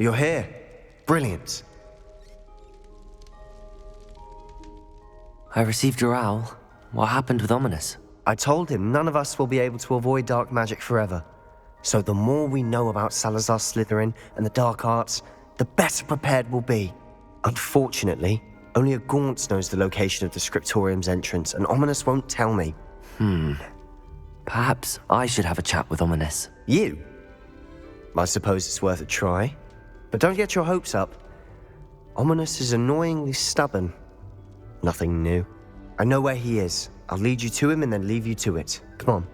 You're here. Brilliant. I received your owl. What happened with Ominous? I told him none of us will be able to avoid dark magic forever. So the more we know about Salazar Slytherin and the dark arts, the better prepared we'll be. Unfortunately, only a Gaunt knows the location of the scriptorium's entrance, and Ominous won't tell me. Perhaps I should have a chat with Ominous. You? I suppose it's worth a try. But don't get your hopes up. Ominous is annoyingly stubborn. Nothing new. I know where he is. I'll lead you to him and then leave you to it. Come on.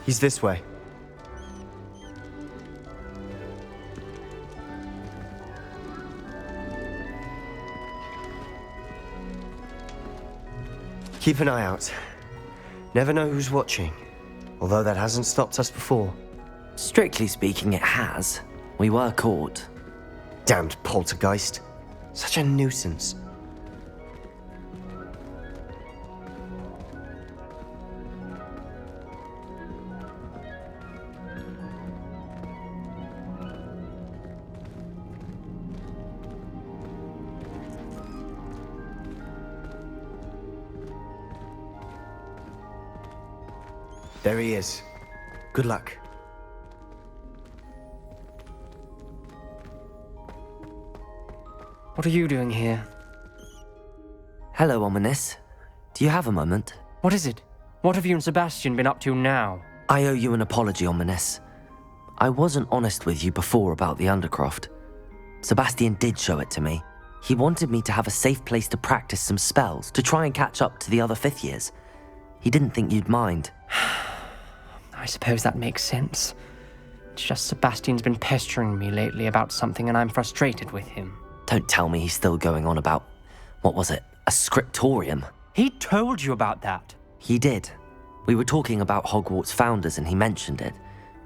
He's this way. Keep an eye out. Never know who's watching. Although that hasn't stopped us before. Strictly speaking, it has. We were caught. Damned poltergeist. Such a nuisance. There he is. Good luck. What are you doing here? Hello, Ominous. Do you have a moment? What is it? What have you and Sebastian been up to now? I owe you an apology, Ominous. I wasn't honest with you before about the Undercroft. Sebastian did show it to me. He wanted me to have a safe place to practice some spells, to try and catch up to the other fifth years. He didn't think you'd mind. I suppose that makes sense. It's just Sebastian's been pestering me lately about something and I'm frustrated with him. Don't tell me he's still going on about, what was it, a scriptorium? He told you about that? He did. We were talking about Hogwarts founders and he mentioned it.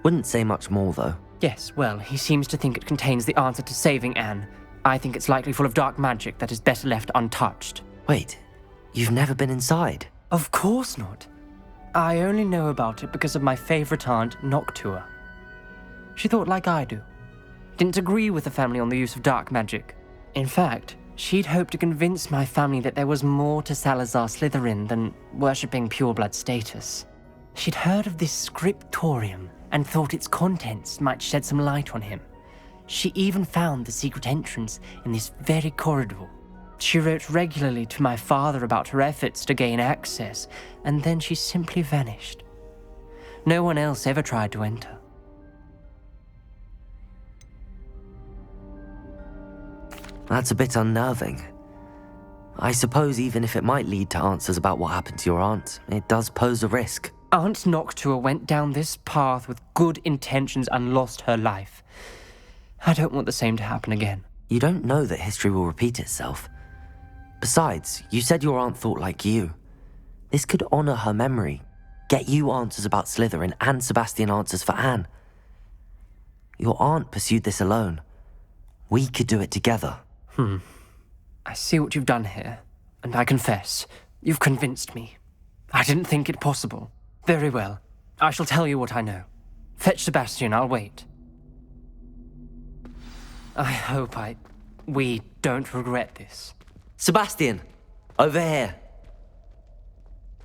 Wouldn't say much more though. Yes, well, he seems to think it contains the answer to saving Anne. I think it's likely full of dark magic that is better left untouched. Wait, you've never been inside? Of course not. I only know about it because of my favorite aunt, Noctua. She thought like I do. Didn't agree with the family on the use of dark magic. In fact, she'd hoped to convince my family that there was more to Salazar Slytherin than worshipping pureblood status. She'd heard of this scriptorium and thought its contents might shed some light on him. She even found the secret entrance in this very corridor. She wrote regularly to my father about her efforts to gain access, and then she simply vanished. No one else ever tried to enter. That's a bit unnerving. I suppose even if it might lead to answers about what happened to your aunt, it does pose a risk. Aunt Noctua went down this path with good intentions and lost her life. I don't want the same to happen again. You don't know that history will repeat itself. Besides, you said your aunt thought like you. This could honor her memory, get you answers about Slytherin and Sebastian answers for Anne. Your aunt pursued this alone. We could do it together. I see what you've done here, and I confess, you've convinced me. I didn't think it possible. Very well. I shall tell you what I know. Fetch Sebastian, I'll wait. I hope we don't regret this. Sebastian, over here.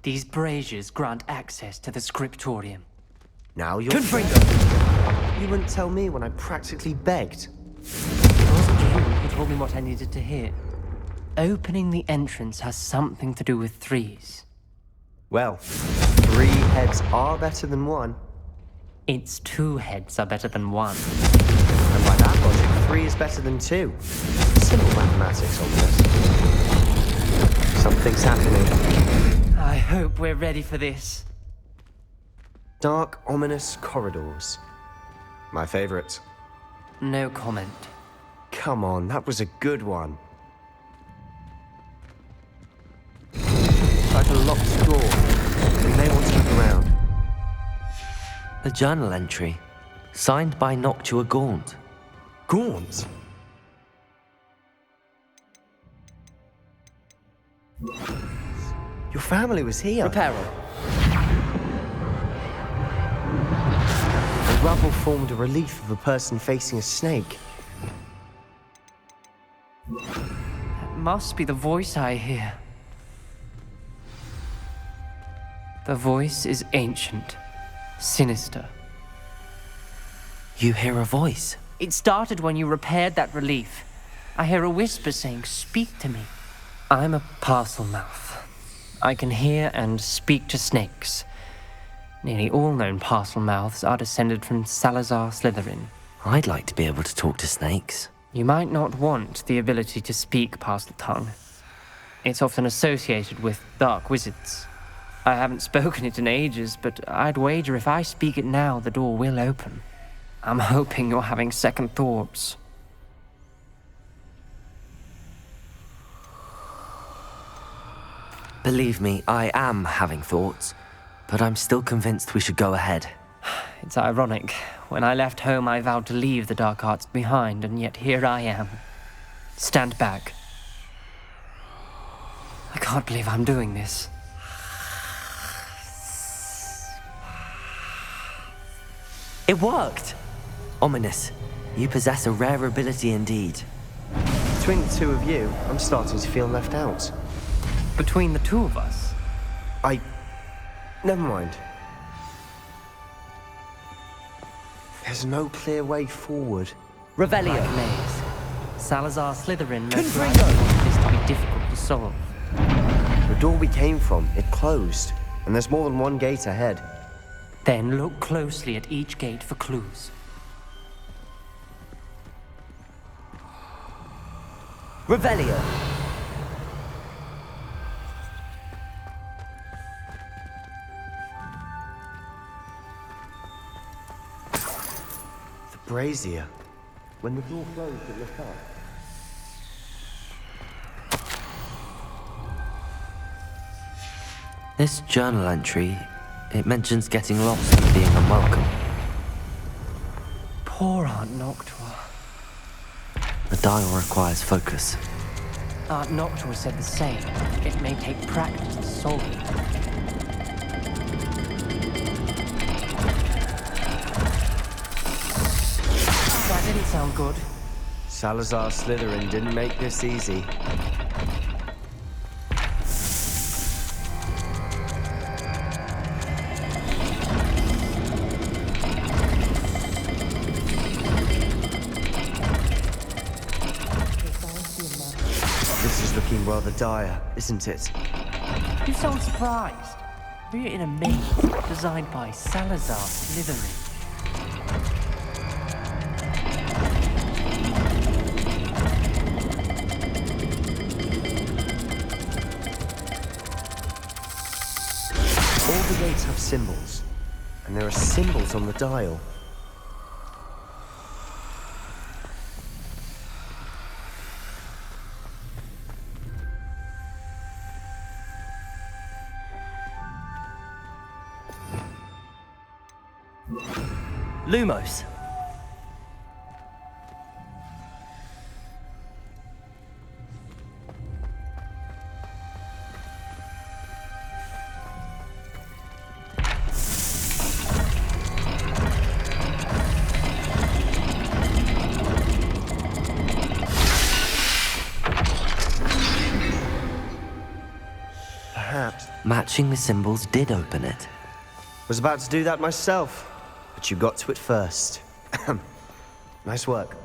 These braziers grant access to the scriptorium. Now you're... Confringo! You wouldn't tell me when I practically begged. It wasn't you who told me what I needed to hear. Opening the entrance has something to do with threes. Well, 3 heads are better than 1. Its 2 heads are better than 1. And by that logic, 3 is better than 2. Simple mathematics on this. Something's happening. I hope we're ready for this. Dark, ominous corridors. My favorite. No comment. Come on, that was a good one. Like a locked door. We may want to look around. A journal entry, signed by Noctua Gaunt. Gaunt? Your family was here. Reparo. And rubble formed a relief of a person facing a snake. That must be the voice I hear. The voice is ancient, sinister. You hear a voice. It started when you repaired that relief. I hear a whisper saying, "Speak to me." I'm a parcel mouth. I can hear and speak to snakes. Nearly all known parcel mouths are descended from Salazar Slytherin. I'd like to be able to talk to snakes. You might not want the ability to speak parcel tongue. It's often associated with dark wizards. I haven't spoken it in ages, but I'd wager if I speak it now, the door will open. I'm hoping you're having second thoughts. Believe me, I am having thoughts, but I'm still convinced we should go ahead. It's ironic. When I left home, I vowed to leave the dark arts behind, and yet here I am. Stand back. I can't believe I'm doing this. It worked! Ominous. You possess a rare ability indeed. Between the two of you, I'm starting to feel left out. Between the two of us, Never mind. There's no clear way forward. Revelio. like maze. Salazar Slytherin knows Confringo. this to be difficult to solve. The door we came from, it closed, and there's more than one gate ahead. Then look closely at each gate for clues. Revelio. The brazier. When the door closed, it lit up. This journal entry, it mentions getting lost and being unwelcome. Poor Aunt Noctua. The dial requires focus. Aunt Noctua said the same. It may take practice to solve it. That didn't sound good. Salazar Slytherin didn't make this easy. This is looking rather dire, isn't it? You sound surprised. We're in a maze designed by Salazar Slytherin. All the gates have symbols, and there are symbols on the dial. Lumos. Perhaps. Matching the symbols did open it. Was about to do that myself, but you got to it first. Nice work.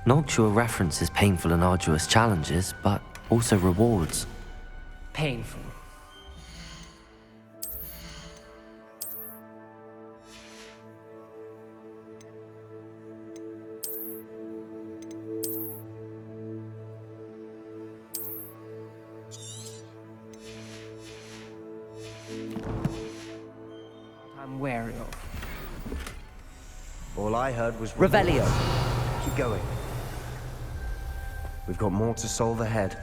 Noctua references painful and arduous challenges, but also rewards. Painful. I'm wary of. All I heard was Revelio. Keep going. We've got more to solve ahead.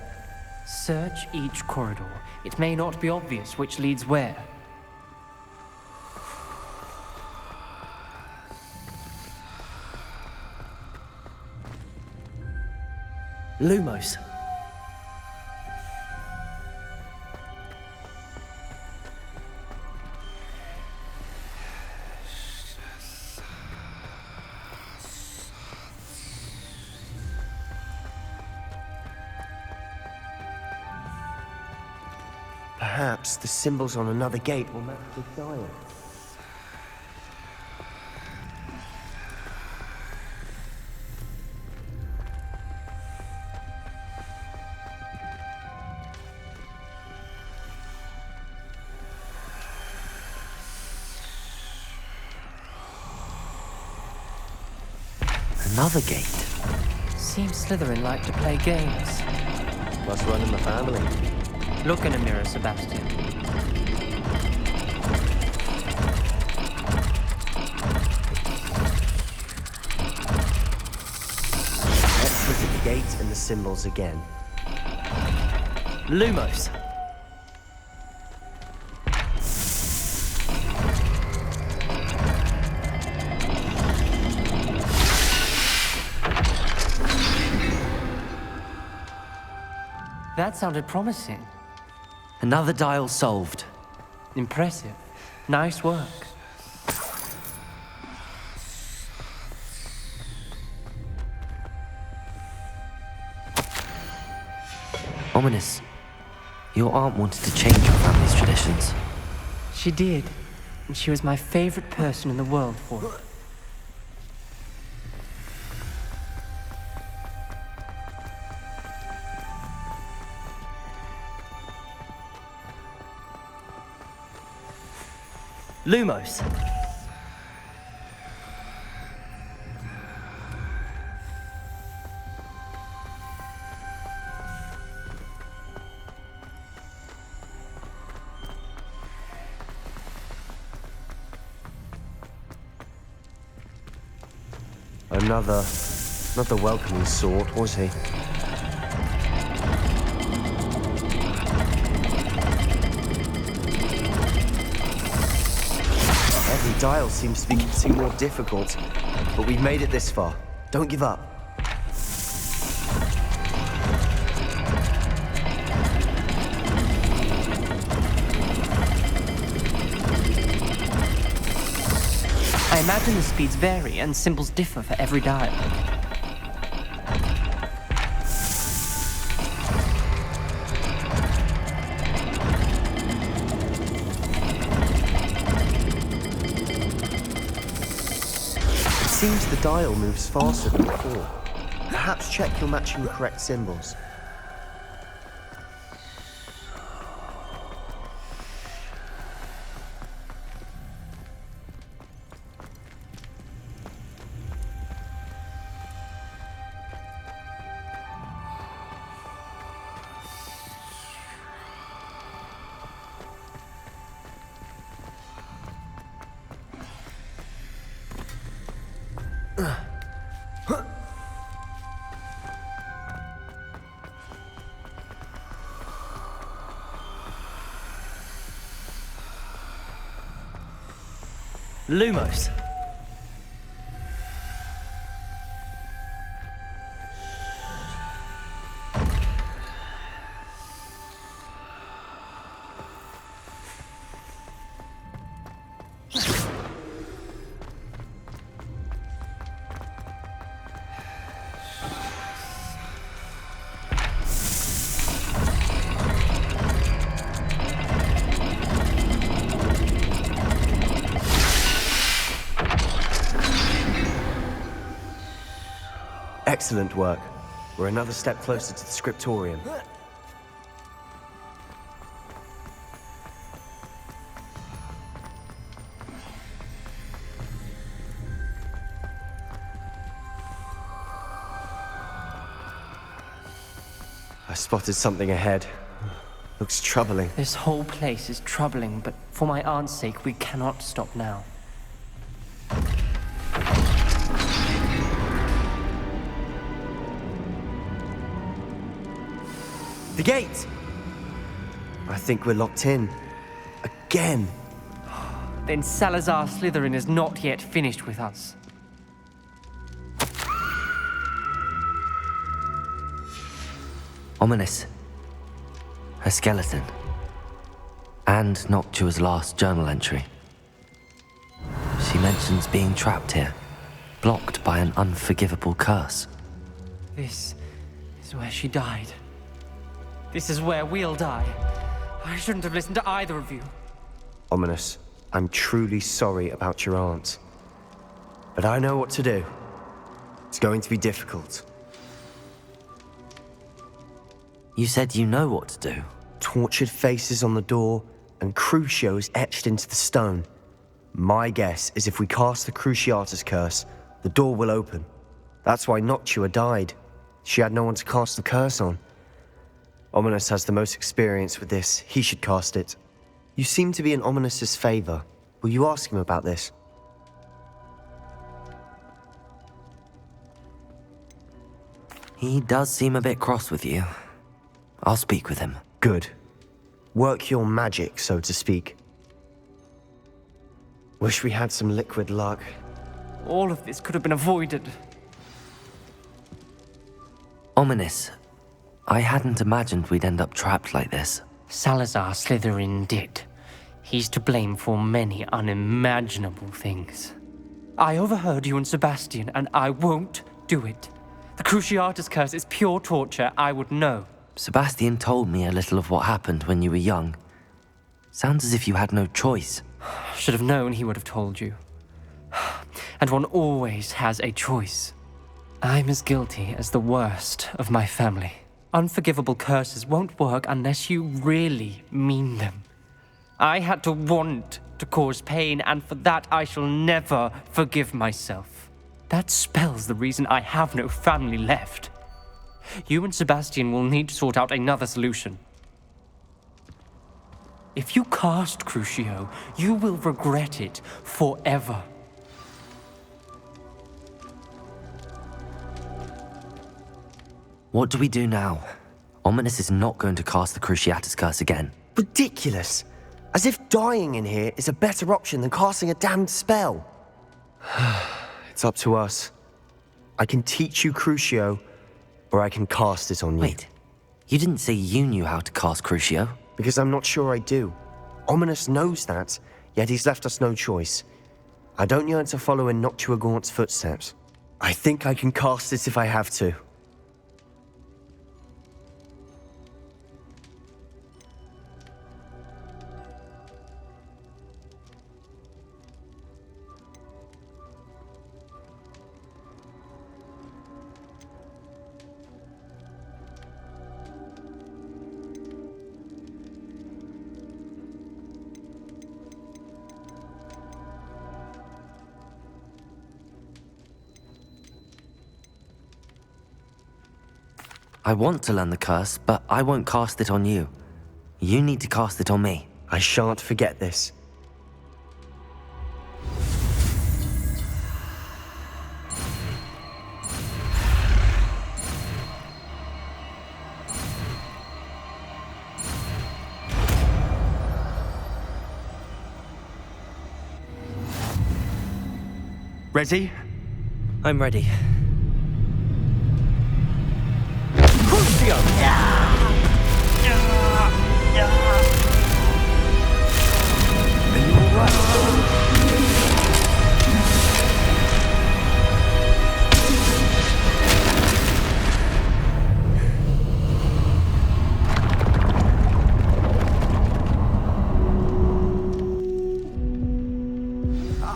Search each corridor. It may not be obvious which leads where. Lumos. Perhaps the symbols on another gate will match the dial. Another gate. Seems Slytherin like to play games. Must run in the family. Look in a mirror, Sebastian. Let's look at the gate and the symbols again. Lumos. That sounded promising. Another dial solved. Impressive. Nice work. Ominous. Your aunt wanted to change your family's traditions. She did. And she was my favorite person in the world for it. Lumos. Not the welcoming sort, was he? Every dial seems to be getting more difficult, but we've made it this far. Don't give up. I imagine the speeds vary and symbols differ for every dial. It seems the dial moves faster than before. Perhaps check you're matching the correct symbols. Lumos. Excellent work. We're another step closer to the scriptorium. I spotted something ahead. Looks troubling. This whole place is troubling, but for my aunt's sake, we cannot stop now. The gate! I think we're locked in. Again. Then Salazar Slytherin is not yet finished with us. Ominous. A skeleton. And Noctua's last journal entry. She mentions being trapped here, blocked by an unforgivable curse. This is where she died. This is where we'll die. I shouldn't have listened to either of you. Ominous, I'm truly sorry about your aunt. But I know what to do. It's going to be difficult. You said you know what to do. Tortured faces on the door and Crucios etched into the stone. My guess is if we cast the Cruciatus curse, the door will open. That's why Noctua died. She had no one to cast the curse on. Ominous has the most experience with this. He should cast it. You seem to be in Ominous's favor. Will you ask him about this? He does seem a bit cross with you. I'll speak with him. Good. Work your magic, so to speak. Wish we had some liquid luck. All of this could have been avoided. Ominous. I hadn't imagined we'd end up trapped like this. Salazar Slytherin did. He's to blame for many unimaginable things. I overheard you and Sebastian, and I won't do it. The Cruciatus curse is pure torture, I would know. Sebastian told me a little of what happened when you were young. Sounds as if you had no choice. Should have known he would have told you. And one always has a choice. I'm as guilty as the worst of my family. Unforgivable curses won't work unless you really mean them. I had to want to cause pain, and for that I shall never forgive myself. That spells the reason I have no family left. You and Sebastian will need to sort out another solution. If you cast Crucio, you will regret it forever. What do we do now? Ominous is not going to cast the Cruciatus curse again. Ridiculous! As if dying in here is a better option than casting a damned spell. It's up to us. I can teach you Crucio, or I can cast it on you. Wait, you didn't say you knew how to cast Crucio? Because I'm not sure I do. Ominous knows that, yet he's left us no choice. I don't yearn to follow in Noctua Gaunt's footsteps. I think I can cast it if I have to. I want to learn the curse, but I won't cast it on you. You need to cast it on me. I shan't forget this. Ready? I'm ready.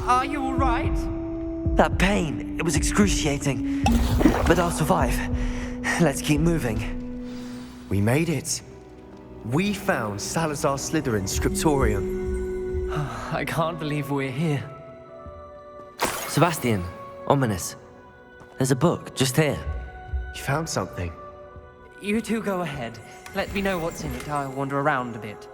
Are you all right? That pain, it was excruciating. But I'll survive. Let's keep moving. We made it. We found Salazar Slytherin's scriptorium. I can't believe we're here. Sebastian, Ominous. There's a book just here. You found something. You two go ahead. Let me know what's in it. I'll wander around a bit.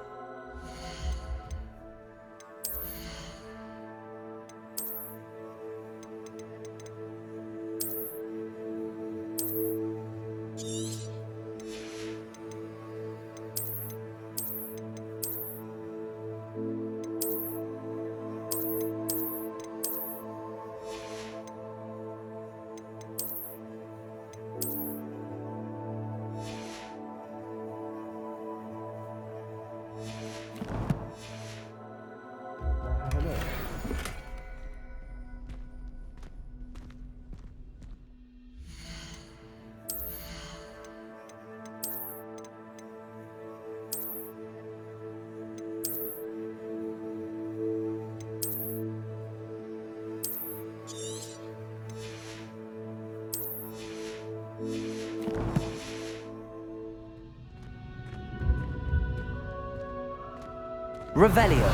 Revelio.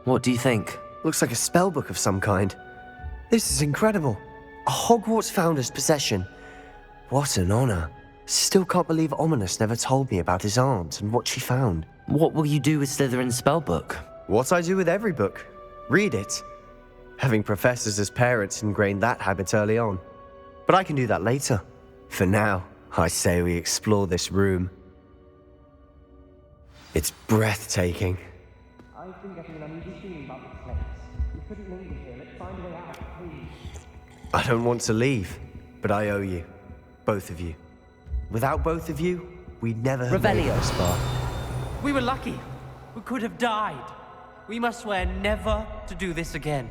What do you think? Looks like a spellbook of some kind. This is incredible. A Hogwarts founder's possession. What an honor. Still can't believe Ominous never told me about his aunt and what she found. What will you do with Slytherin's spellbook? What I do with every book. Read it. Having professors as parents ingrained that habit early on. But I can do that later. For now, I say we explore this room. It's breathtaking. I've been getting an uneasy feeling about this place. We couldn't linger here. Let's find a way out, please. I don't want to leave, but I owe you. Both of you. Without both of you, we'd never have made it Revelio. this far. We were lucky. We could have died. We must swear never to do this again.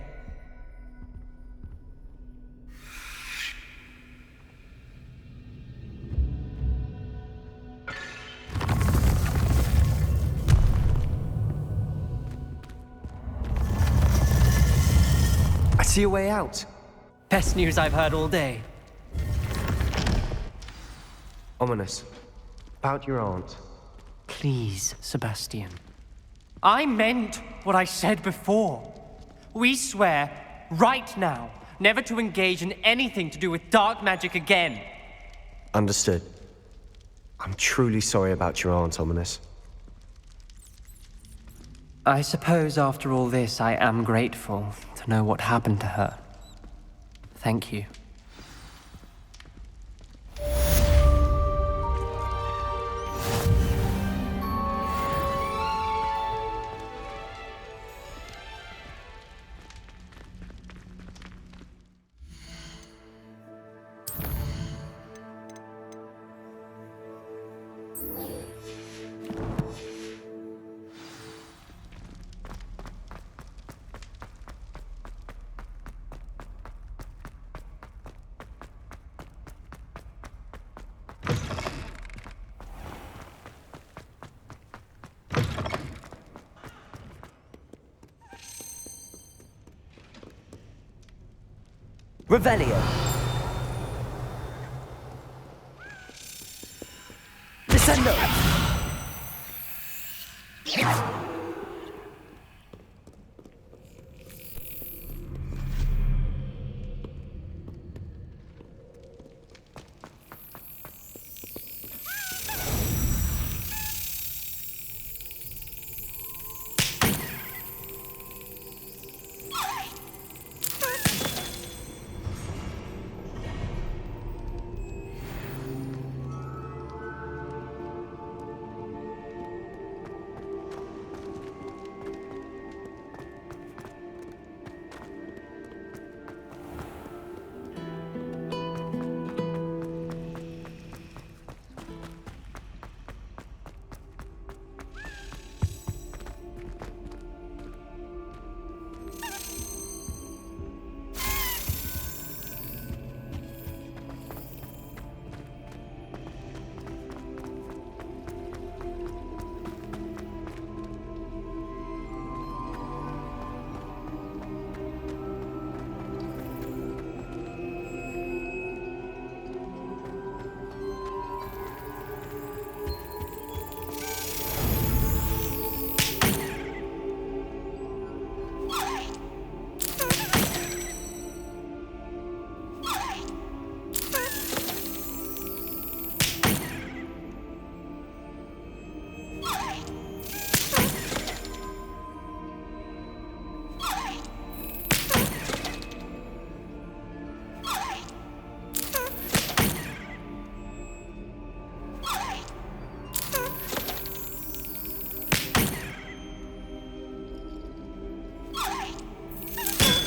I see a way out. Best news I've heard all day. Ominous. About your aunt. Please, Sebastian. I meant what I said before. We swear, right now, never to engage in anything to do with dark magic again. Understood. I'm truly sorry about your aunt, Ominous. I suppose after all this, I am grateful to know what happened to her. Thank you. Revelio. Descendo.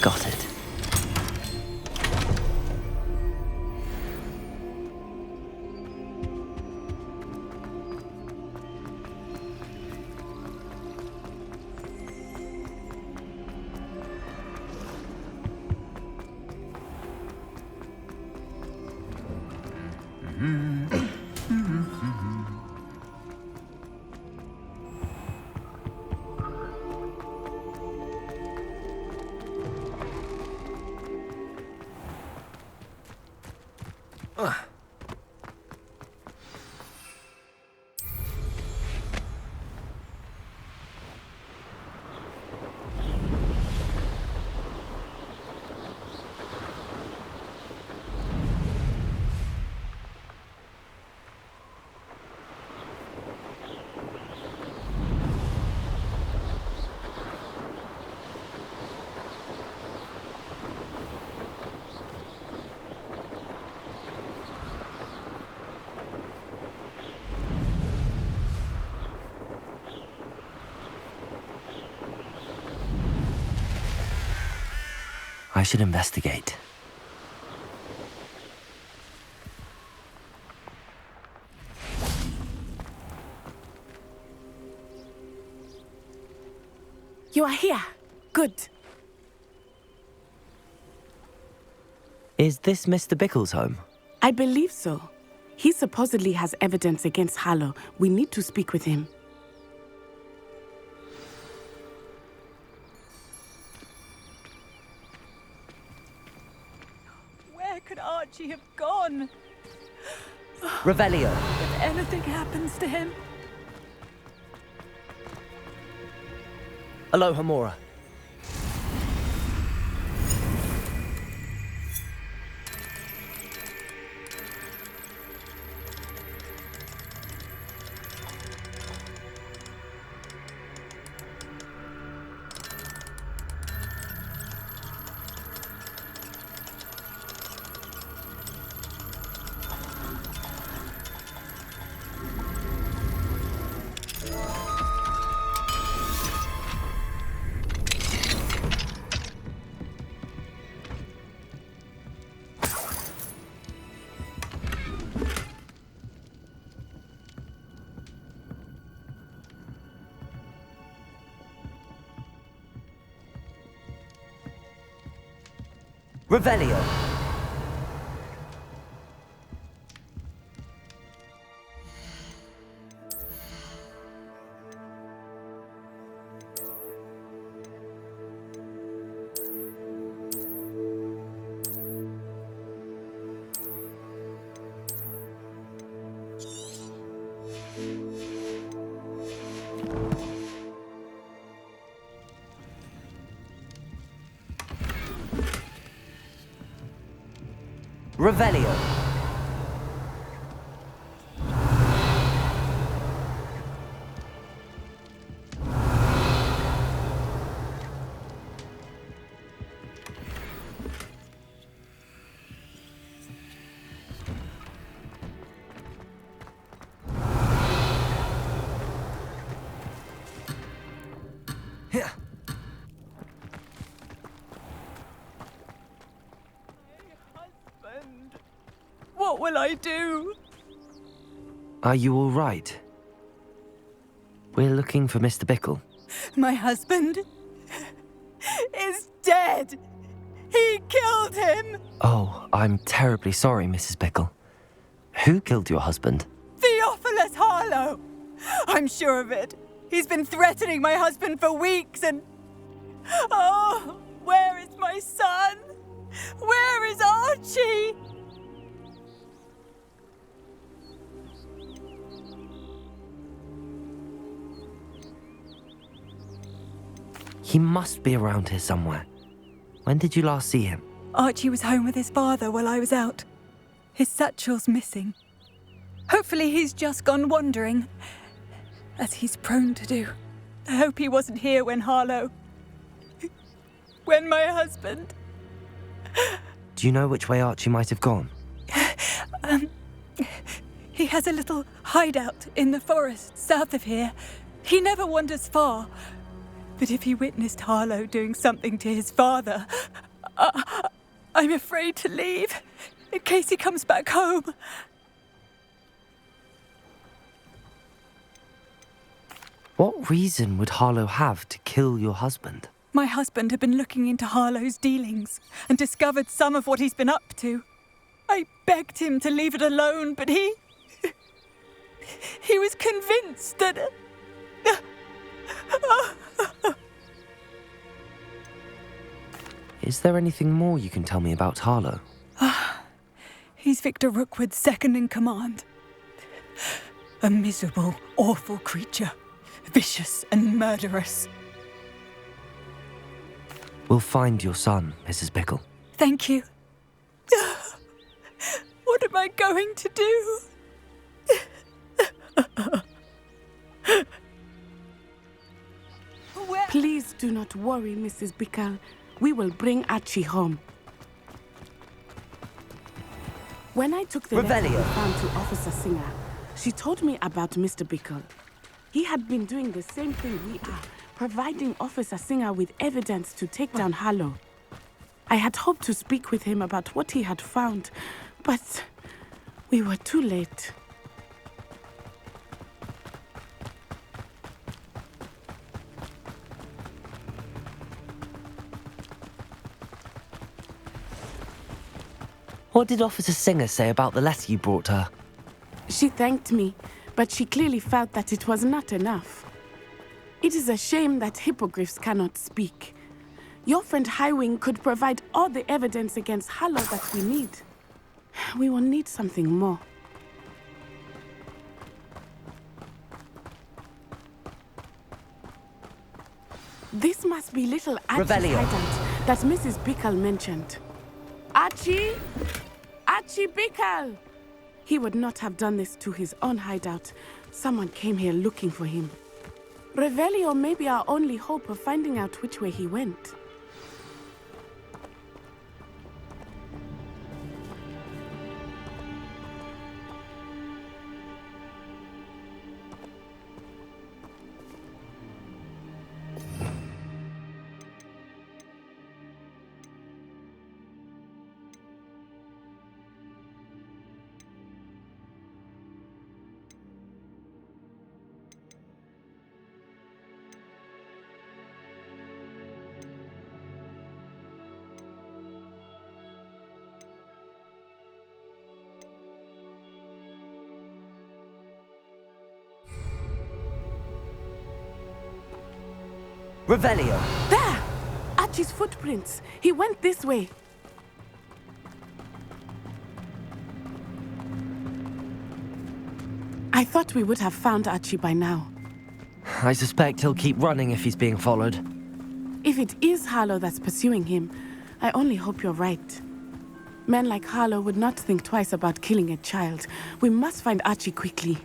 Got it. I should investigate. You are here. Good. Is this Mr. Bickle's home? I believe so. He supposedly has evidence against Harlow. We need to speak with him. Where could Archie have gone? Revelio. If anything happens to him. Aloha Mora. Revelio. Revelio. Here. Husband. What will I do? Are you all right? We're looking for Mr. Bickle. My husband is dead. He killed him. Oh, I'm terribly sorry, Mrs. Bickle. Who killed your husband? Theophilus Harlow. I'm sure of it. He's been threatening my husband for weeks and... Oh, where is my son? Where is Archie? He must be around here somewhere. When did you last see him? Archie was home with his father while I was out. His satchel's missing. Hopefully he's just gone wandering, as he's prone to do. I hope he wasn't here when Harlow... when my husband... Do you know which way Archie might have gone? He has a little hideout in the forest south of here. He never wanders far. But if he witnessed Harlow doing something to his father, I'm afraid to leave, in case he comes back home. What reason would Harlow have to kill your husband? My husband had been looking into Harlow's dealings and discovered some of what he's been up to. I begged him to leave it alone, but he was convinced that... Is there anything more you can tell me about Harlow? He's Victor Rookwood's second in command. A miserable, awful creature. Vicious and murderous. We'll find your son, Mrs. Bickle. Thank you. What am I going to do? Please do not worry, Mrs. Bickle. We will bring Archie home. When I took the letter we found to Officer Singer, she told me about Mr. Bickle. He had been doing the same thing we are, providing Officer Singer with evidence to take down Harlow. I had hoped to speak with him about what he had found, but we were too late. What did Officer Singer say about the letter you brought her? She thanked me, but she clearly felt that it was not enough. It is a shame that hippogriffs cannot speak. Your friend Highwing could provide all the evidence against Harlow that we need. We will need something more. This must be little Archie's hideout that Mrs. Bickle mentioned. Archie! Archie Bickle! He would not have done this to his own hideout. Someone came here looking for him. Revelio may be our only hope of finding out which way he went. Revelio! There! Archie's footprints. He went this way. I thought we would have found Archie by now. I suspect he'll keep running if he's being followed. If it is Harlow that's pursuing him, I only hope you're right. Men like Harlow would not think twice about killing a child. We must find Archie quickly.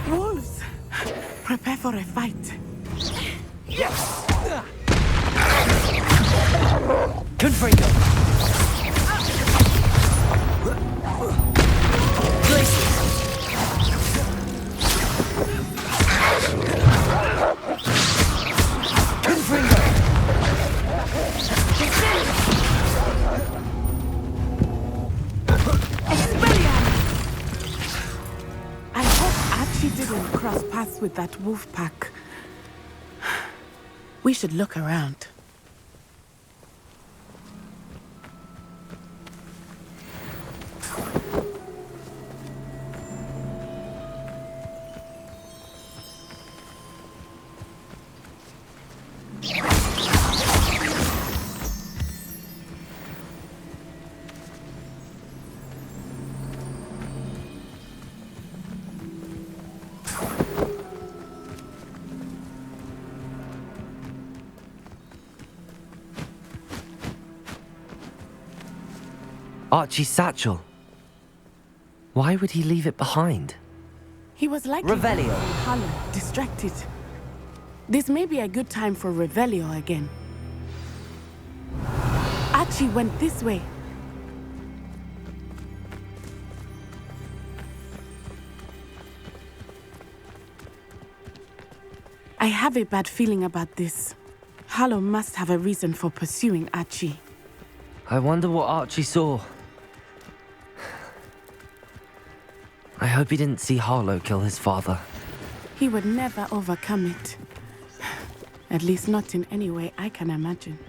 Wolves! Prepare for a fight. Yes! Confringo! I hope Archie didn't cross paths with that wolf pack. We should look around. Archie's satchel. Why would he leave it behind? He was likely Revelio. Harlow, distracted. This may be a good time for Revelio again. Archie went this way. I have a bad feeling about this. Harlow must have a reason for pursuing Archie. I wonder what Archie saw. I hope he didn't see Harlow kill his father. He would never overcome it. At least not in any way I can imagine.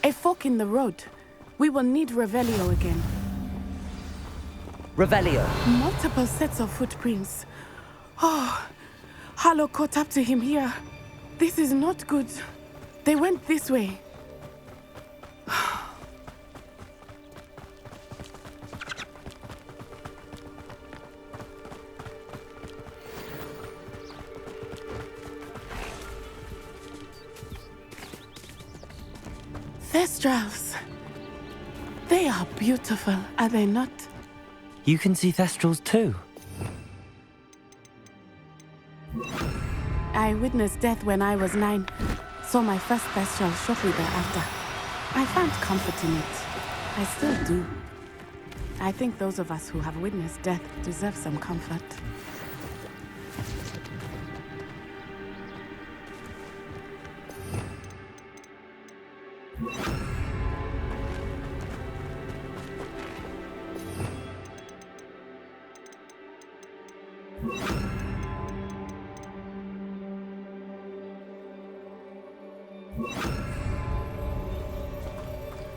A fork in the road. We will need Revelio again. Revelio. Multiple sets of footprints. Oh, Harlow caught up to him here. This is not good. They went this way. Thestrals. They are beautiful, are they not? You can see Thestrals too. I witnessed death when I was 9. Saw my first Thestral shortly thereafter. I found comfort in it. I still do. I think those of us who have witnessed death deserve some comfort.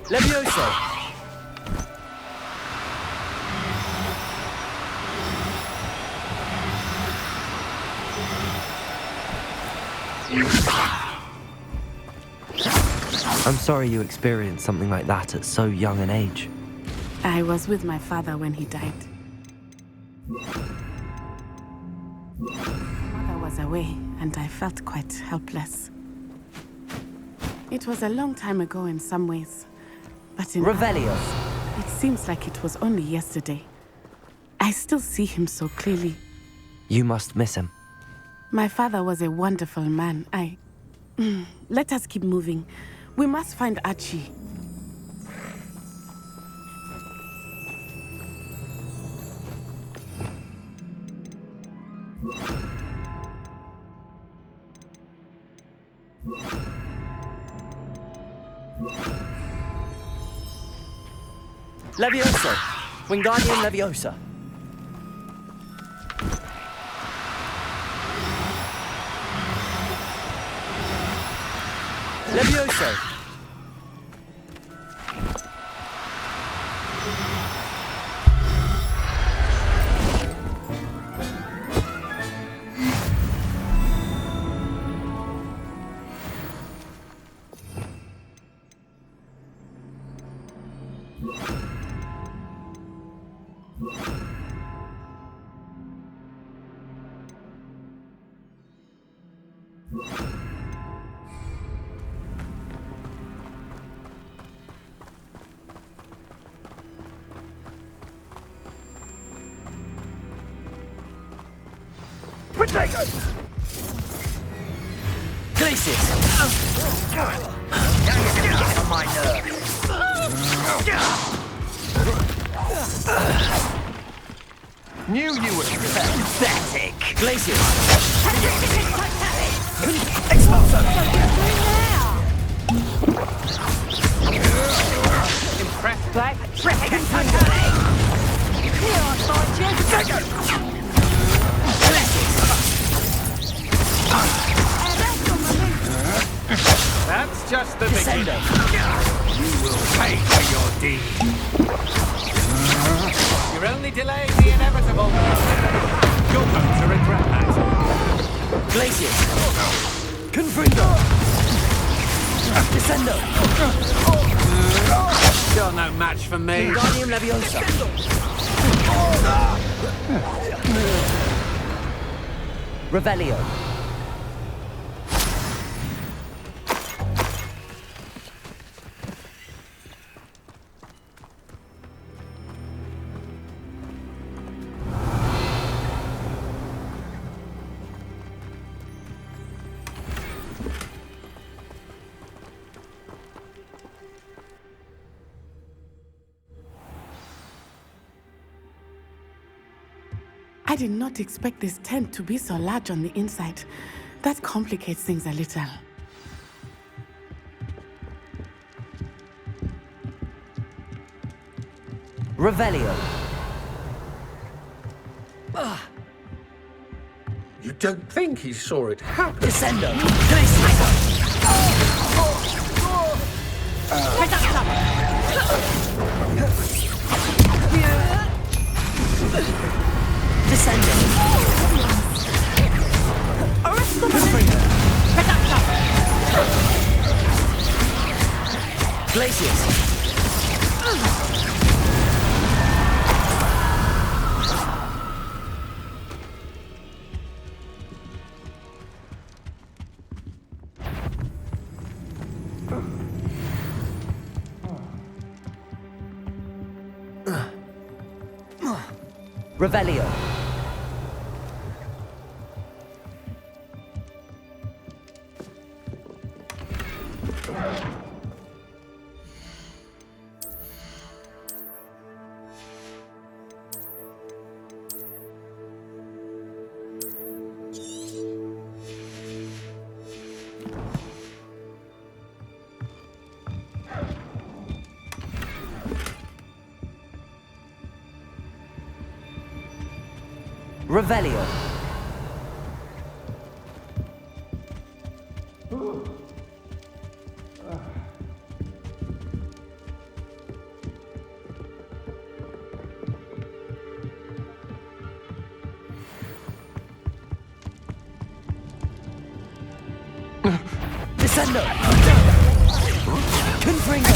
Levioso! I'm sorry you experienced something like that at so young an age. I was with my father when he died. Mother was away, and I felt quite helpless. It was a long time ago in some ways, but in Revelio. others, it seems like it was only yesterday. I still see him so clearly. You must miss him. My father was a wonderful man. Let us keep moving. We must find Archie. Levioso! Wingardium Leviosa! Levioso! Glacius! Now you're getting on my nerves. Knew you were pathetic. Glacius! Impressed? Black freaking pathetic! Here I find you! That's just the beginning. You will pay for your deed. You're only delaying the inevitable. You're going to regret that. Glacius! Confringo! Descendo! You're no match for me. Wingardium Leviosa! Revelio! I did not expect this tent to be so large on the inside. That complicates things a little. Revelio! You don't think he saw it happen? Descendo! Glacius! Glaciers! Revelio. Revelio. Descendo. Confringo.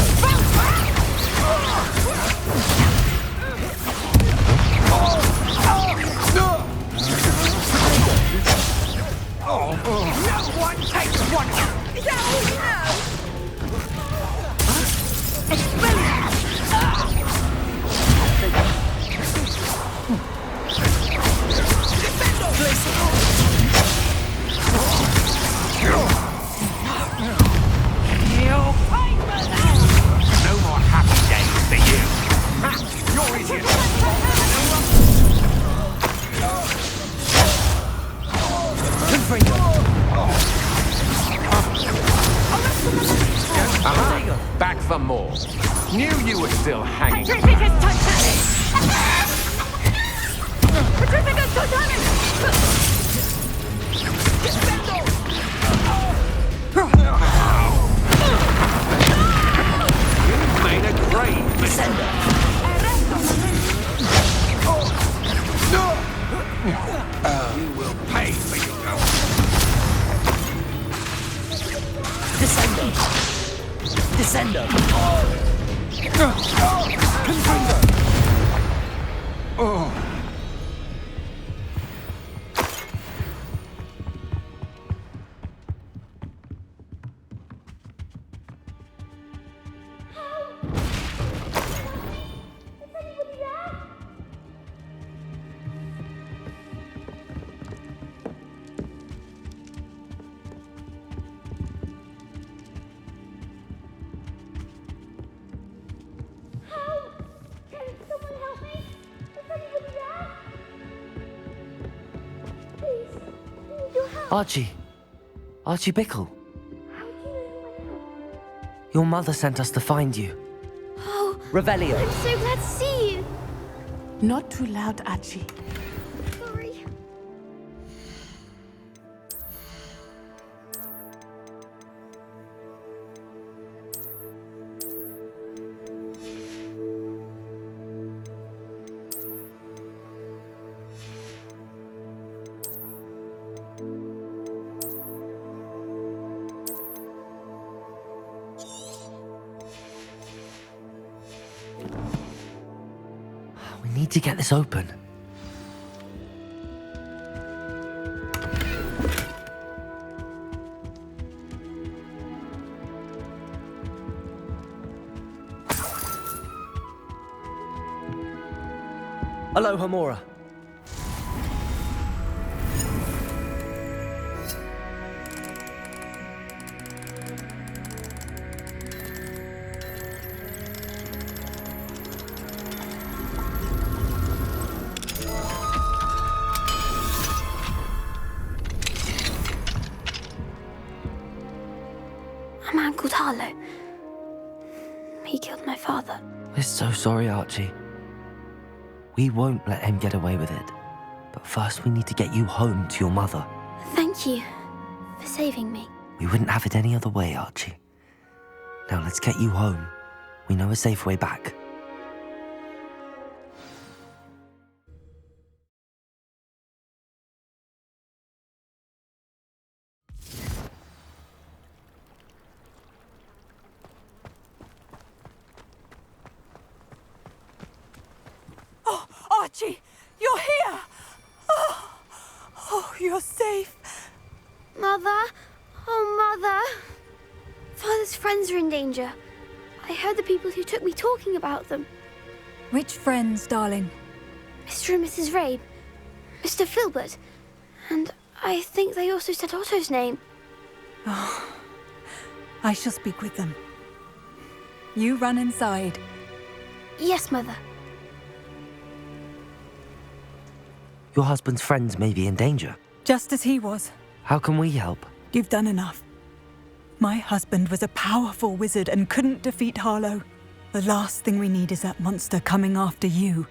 No one takes one! No more happy days for you! Ha! You're easier! Back for more. Knew you were still hanging. Petrificus Titanic! Petrificus Titanic! You made a grave mistake. You will pay for your Descendo. Descendo. Confringo. Archie. Archie Bickle. Your mother sent us to find you. Oh, Revelio. I'm so glad to see you. Not too loud, Archie. Sorry. We need to get this open. Hello, Hamora. A man called Harlow. He killed my father. We're so sorry, Archie. We won't let him get away with it. But first we need to get you home to your mother. Thank you for saving me. We wouldn't have it any other way, Archie. Now let's get you home. We know a safe way back. Archie, you're here! Oh, you're safe. Mother? Oh, Mother. Father's friends are in danger. I heard the people who took me talking about them. Which friends, darling? Mr. and Mrs. Rabe, Mr. Filbert, and I think they also said Otto's name. I shall speak with them. You run inside. Yes, Mother. Your husband's friends may be in danger. Just as he was. How can we help? You've done enough. My husband was a powerful wizard and couldn't defeat Harlow. The last thing we need is that monster coming after you.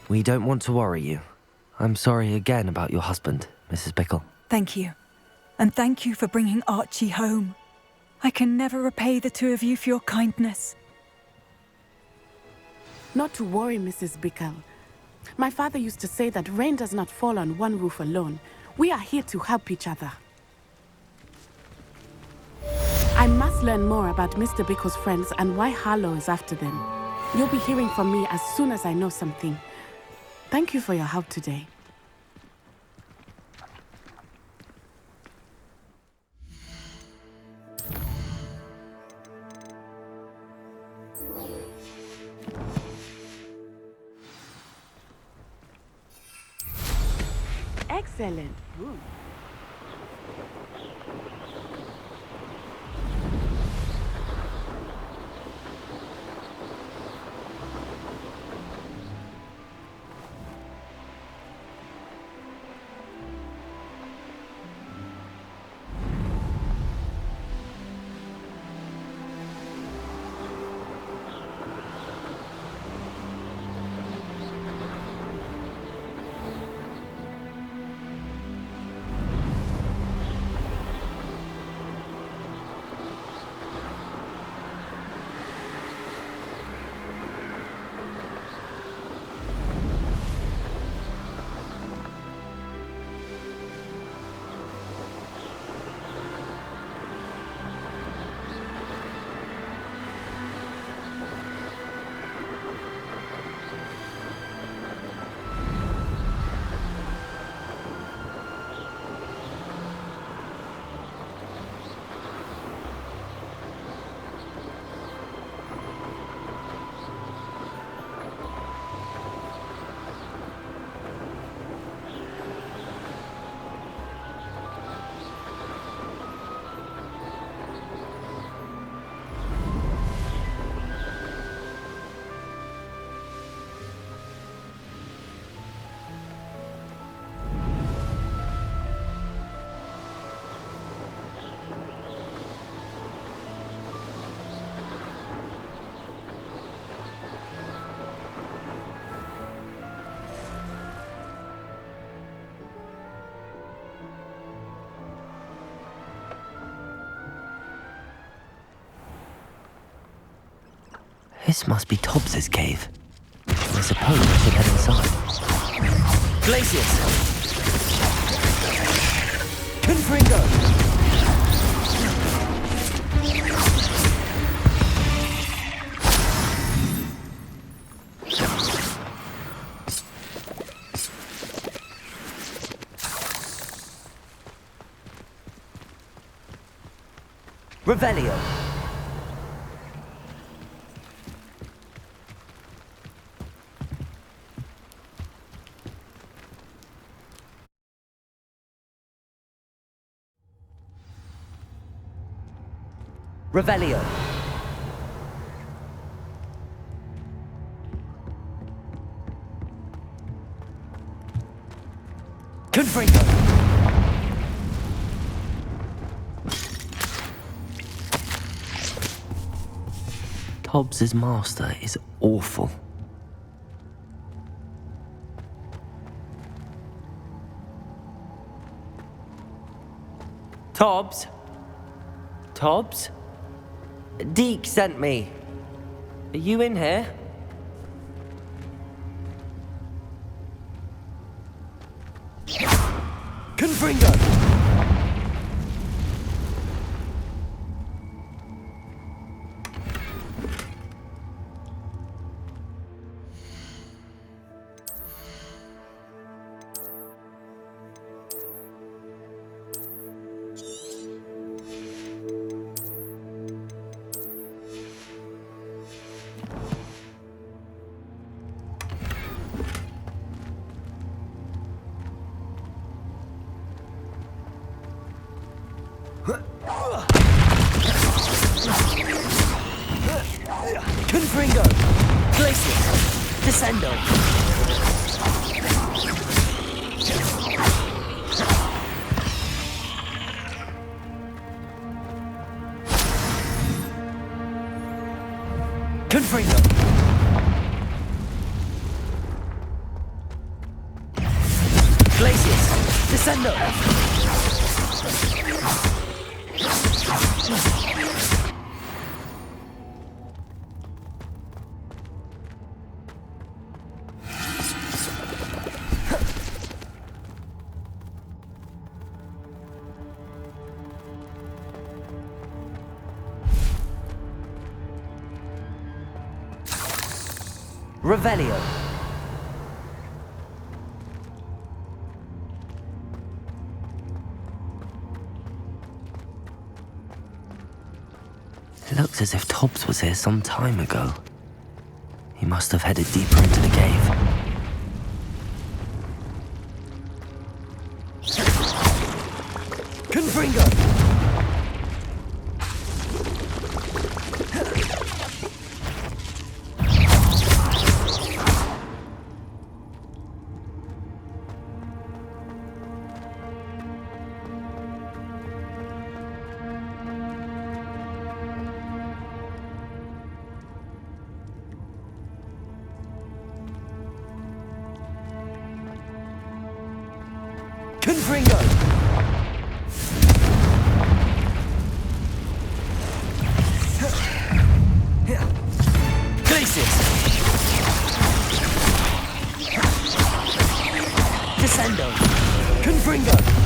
We don't want to worry you. I'm sorry again about your husband, Mrs. Bickle. Thank you. And thank you for bringing Archie home. I can never repay the two of you for your kindness. Not to worry, Mrs. Bickle. My father used to say that rain does not fall on one roof alone. We are here to help each other. I must learn more about Mr. Bickle's friends and why Harlow is after them. You'll be hearing from me as soon as I know something. Thank you for your help today. Excellent. Ooh. This must be Tobbs's cave. I suppose we should head inside. Glacius! Confringo! Revelio! Revelio. Confringo. Tobbs's master is awful. Tobbs? Tobbs? Deke sent me. Are you in here? Confringo! Confringo! Glacius! Descendo! Confringo! Glacius! Descendo! Revelio. It looks as if Tobbs was here some time ago. He must have headed deeper into the cave. Confringo! Confringo! Glacius! Descendo! Confringo!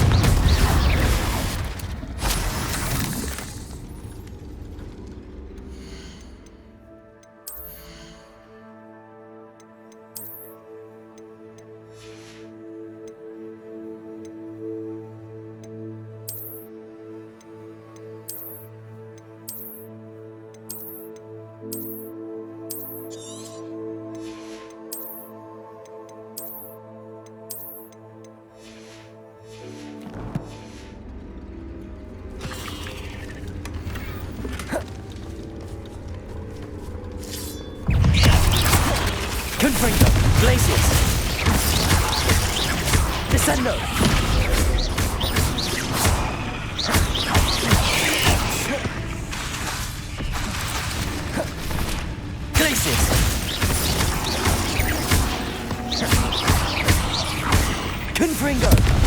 Confringo! Glacius! Descendo! Glacius! Confringo!